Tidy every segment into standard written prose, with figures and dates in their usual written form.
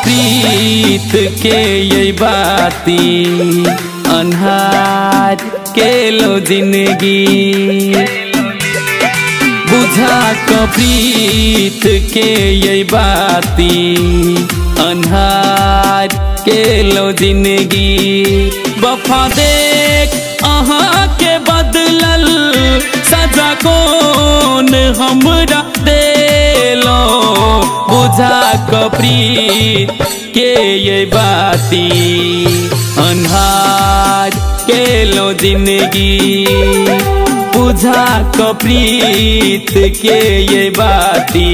प्रीत के ये बाती अन्हार के लो जिंदगी। बुझा क प्रीत के ये बाती अन्हार के लो जिंदगी। वफा देख अहाँ के बदलल सजा कौन हमरा देलो। बुझा क प्रीत के ये बाती अन्हार के लो जिंदगी। बुझा क प्रीत के ये बाती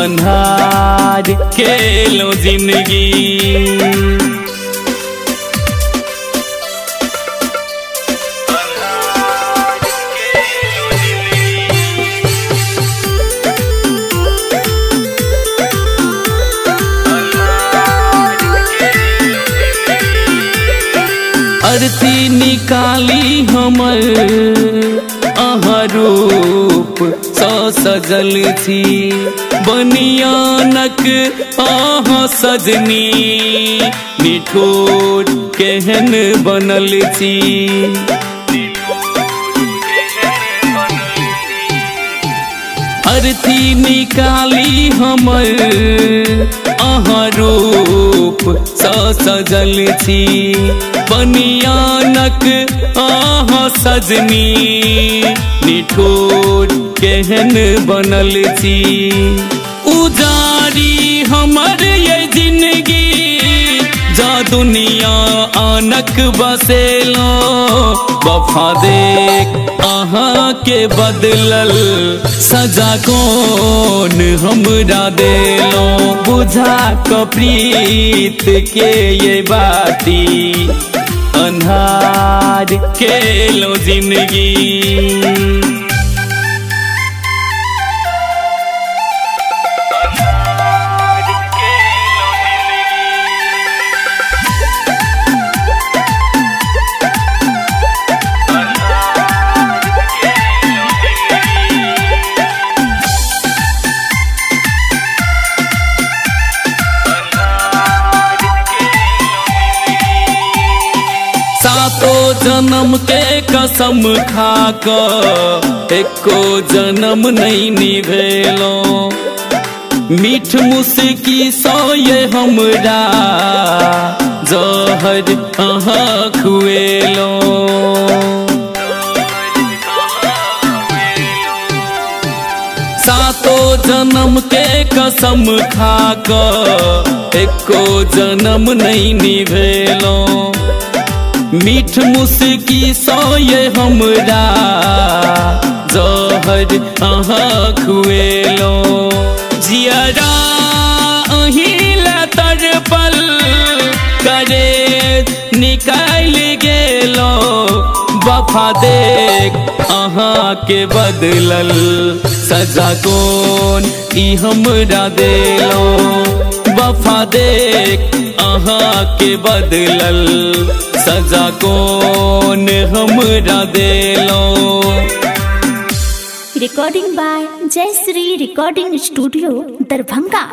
अन्हार के लो जिंदगी। अर्थी निकाली हमर अहाँ रूप सजल थी। बनियानक अहाँ सजनी निठोर केहन बनल थी। अर्थी निकाली हमर अहाँ रूप सजल थी। बनियानक अहाँ सजनी निठोर केहन बनल थी। उजारी हमर ये जिंदगी जा दुनिया आनक बसेलो। वफा देख अहाँ के बदलल सजा कौन हमरा देलो। बुझा क प्रीत के ये बाती अन्हार के लो जिंदगी। सातो जन्म के कसम खा क एको जन्म नहीं निभेलो। मीठ मुस्की सो ये हमरा जहर अहाँ खुएलो। सातो जन्म के कसम खा क एको जन्म नहीं निभेलो। मीठ मुस्की सो ये हमरा जहर अहाँ खुएलो। जियरा अहिला तड़पल करे निकाल गेलो। वफा देख अहाँ के बदलल सजा कौन ई हमरा देलो। वफा देख अहाँ के बदलल सजा कौन हमरा देलो। रिकॉर्डिंग बाय जय श्री रिकॉर्डिंग स्टूडियो दरभंगा।